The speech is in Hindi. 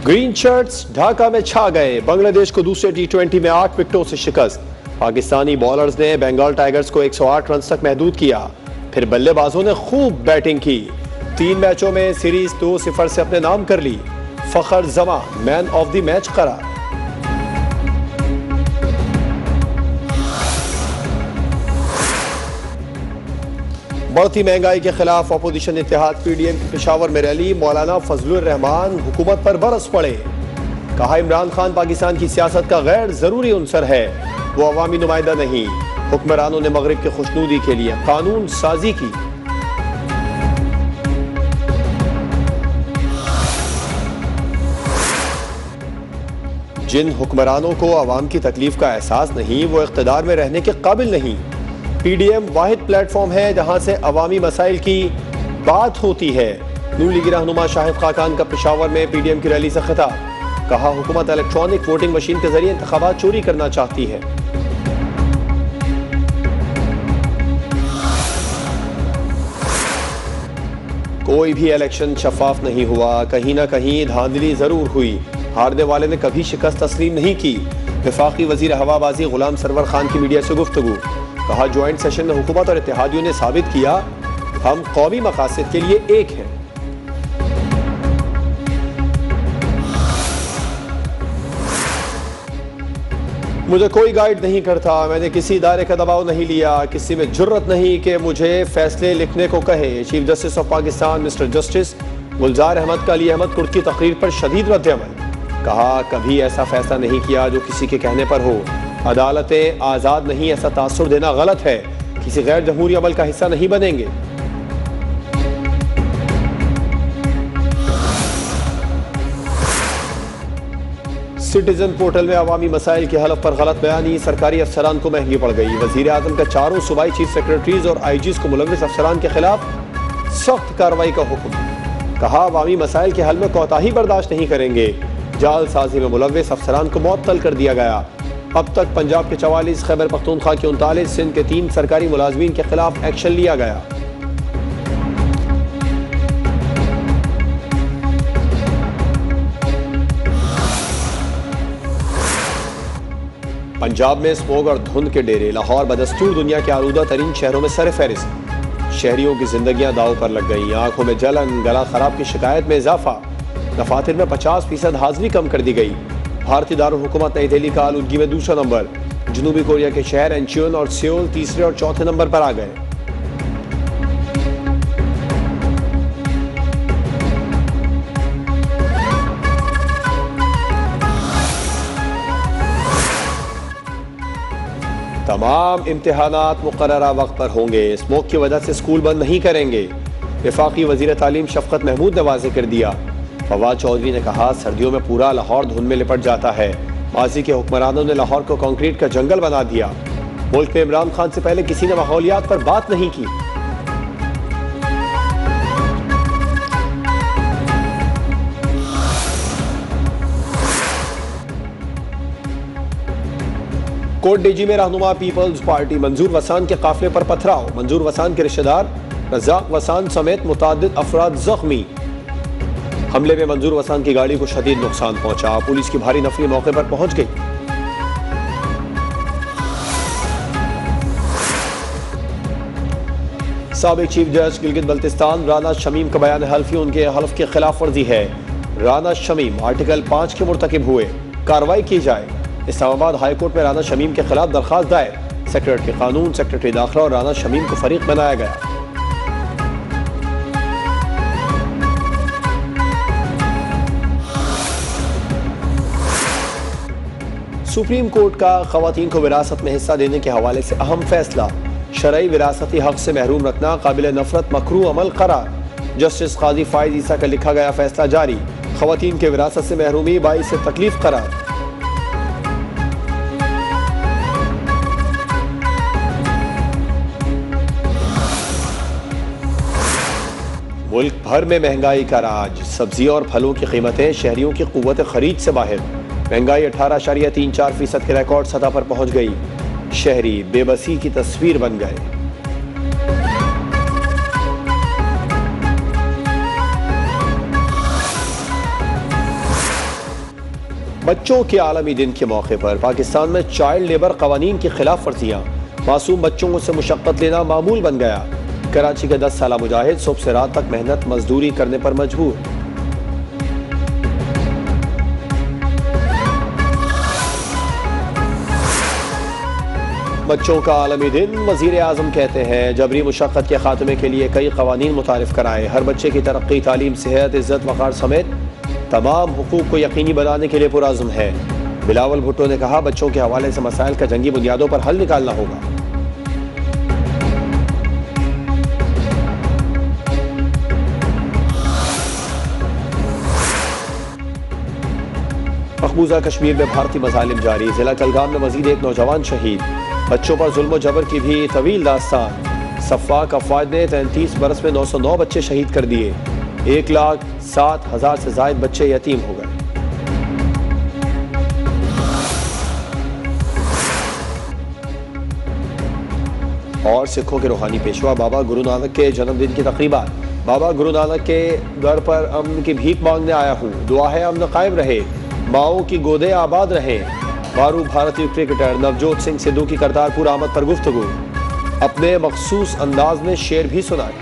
ग्रीन शर्ट्स ढाका में छा गए, बांग्लादेश को दूसरे T20 में 8 विकेटों से शिकस्त। पाकिस्तानी बॉलर्स ने बंगाल टाइगर्स को 108 रन तक महदूद किया। फिर बल्लेबाजों ने खूब बैटिंग की। 3 मैचों में सीरीज 2-0 से अपने नाम कर ली। Fakhar Zaman man of the match करार। बढ़ती महंगाई के खिलाफ अपोजिशन इत्तेहाद PDM की पेशावर में रैली। मौलाना फजलुर रहमान हुकूमत पर बरस पड़े। कहा, इमरान खान पाकिस्तान की सियासत का गैर जरूरी उनसर है, वो अवामी नुमाइंदा नहीं। हुक्मरानों ने मगरिब की खुशनुदी के लिए कानून साजी की। जिन हुक्मरानों को अवाम की तकलीफ का एहसास नहीं, वो इख्तिदार में रहने के काबिल नहीं। PDM वाहिद प्लेटफॉर्म है जहां से अवामी मसाइल की बात होती है। नून लीगी रहनुमा शाहिद खाकान का पेशावर में PDM की रैली से खिताब। कहा, हुकूमत इलेक्ट्रॉनिक वोटिंग मशीन के जरिए इंतखाबात चोरी करना चाहती है। कोई भी इलेक्शन शफाफ नहीं हुआ, कहीं ना कहीं धांधली जरूर हुई। हारने वाले ने कभी शिकस्त तस्लीम नहीं की। वफाकी वजीर हवाबाजी गुलाम सरवर खान की मीडिया से गुफ्तगू। कहा, ज्वाइंट सेशन में हुकूमत और इत्तेहादियों ने साबित किया हम कौमी मकासद के लिए एक हैं। मुझे कोई गाइड नहीं करता, मैंने किसी इदारे का दबाव नहीं लिया, किसी में जुर्रत नहीं कि मुझे फैसले लिखने को कहे। Chief justice of Pakistan mister justice Gulzar Ahmed का अली अहमद कुर्द की तकरीर पर शदीद रद्द-ए-अमल। कहा, कभी ऐसा फैसला नहीं किया जो किसी के कहने पर हो। अदालतें आज़ाद नहीं, ऐसा तासुर देना गलत है। किसी गैर जमहूरी अमल का हिस्सा नहीं बनेंगे। सिटीजन पोर्टल में अवामी मसाइल के हलफ पर गलत बयानी सरकारी अफसरान को महंगी पड़ गई। वजीर आजम का 4 सूबाई चीफ सेक्रेटरीज और IGs को मुलव्विस अफसरान के खिलाफ सख्त कार्रवाई का हुक्म। कहा, अवामी मसाइल के हल में कोताही बर्दाश्त नहीं करेंगे। जालसाजी में मुलव्विस अफसरान को मुअत्तल कर दिया गया। अब तक पंजाब के 44, खैबर पख्तूनख्वा के 39, सिंध के 3 सरकारी मुलाजमीन के खिलाफ एक्शन लिया गया। पंजाब में स्मोग और धुंध के डेरे। लाहौर बदस्तूर दुनिया के आलूदा तरीन शहरों में सरफहरिस्त। शहरियों की जिंदगियां दाव पर लग गई। आंखों में जलन, गला खराब की शिकायत में इजाफा। दफातर में 50% हाजिरी कम कर दी गई। भारतीय दारुल हुकूमत नई दिल्ली का आलूदगी में दूसरा नंबर। जनूबी कोरिया के शहर इंचियोन और सियोल तीसरे और चौथे नंबर पर आ गए। तमाम इम्तिहानात मुकर्ररा वक्त पर होंगे। स्मोक की वजह से स्कूल बंद नहीं करेंगे। वफाकी वजीर तालीम शफकत महमूद ने वाज़ेह कर दिया। फवाद चौधरी ने कहा, सर्दियों में पूरा लाहौर धुंध में लिपट जाता है। माजी के हुक्मरानों ने लाहौर को कंक्रीट का जंगल बना दिया। मुल्क में इमरान खान से पहले किसी ने माहौलियात पर बात नहीं की। कोट डीजी में रहनुमा पीपल्स पार्टी मंजूर वसान के काफिले पर पथराव। मंजूर वसान के रिश्तेदार रज़ाक वसान समेत मुतादिद अफराद जख्मी। हमले में मंजूर वसान की गाड़ी को शदीद नुकसान पहुंचा। पुलिस की भारी नफरी मौके पर पहुंच गई। साबिक चीफ जज गिलगित बल्तिस्तान राना शमीम का बयान हल्फी उनके हल्फ की खिलाफ वर्जी है। राना शमीम आर्टिकल 5 के मुर्तकिब हुए, कार्रवाई की जाए। इस्लामाबाद हाई कोर्ट में राना शमीम के खिलाफ दरखास्त दायर। सेक्रेटरी कानून, सेक्रेटरी दाखिला और राना शमीम को फरीक बनाया गया। सुप्रीम कोर्ट का खवातीन को विरासत में हिस्सा देने के हवाले से अहम फैसला। शरई विरासती हक से महरूम रखना काबिल नफरत मकरूह अमल करार। जस्टिस काजी फाइज ईसा का लिखा गया फैसला जारी। खवातीन के विरासत से महरूमी बाइस से तकलीफ करार। मुल्क भर में महंगाई का राज। सब्जी और फलों की कीमतें शहरियों की कुव्वत खरीद से बाहर। महंगाई 18.34% के रिकॉर्ड सतह पर पहुंच गई। शहरी बेबसी की तस्वीर बन गए। बच्चों के आलमी दिन के मौके पर पाकिस्तान में चाइल्ड लेबर कवानीन की खिलाफ वर्जियाँ, मासूम बच्चों से मुशक्कत लेना मामूल बन गया। कराची के 10 साला मुजाहिद सुबह से रात तक मेहनत मजदूरी करने पर मजबूर। बच्चों का आलमी दिन, वज़ीर आज़म कहते हैं जबरी मुशक्कत के खात्मे के लिए कई कवानीन मुतारिफ कराए। हर बच्चे की तरक्की, तालीम, सेहत, इज्जत वक़ार समेत तमाम हुकूक को यकीनी बनाने के लिए पुरअज़्म है। बिलावल भुट्टो ने कहा बच्चों के हवाले से मसाइल का जंगी बुनियादों पर हल निकालना होगा। मकबूजा कश्मीर में भारतीय मज़ालिम जारी। जिला कलगाम में मजीद एक नौजवान शहीद। बच्चों पर जुल्म जबर की भी तवील दास्तान। सफ़ाक अफवाज ने 33 बरस में 909 बच्चे शहीद कर दिए। 1,07,000 से ज़ायद बच्चे यतीम हो गए। और सिखों के रूहानी पेशवा बाबा गुरु नानक के जन्मदिन की तकरीबात। बाबा गुरु नानक के दर पर अमन की भीख मांगने आया हूँ, दुआ है अमन कायम रहे, माओ की गोदे आबाद रहे। मारू भारतीय क्रिकेटर नवजोत सिंह सिद्धू की करतारपुर आमद पर गुफ्तगू, अपने मखसूस अंदाज में शेर भी सुनाए।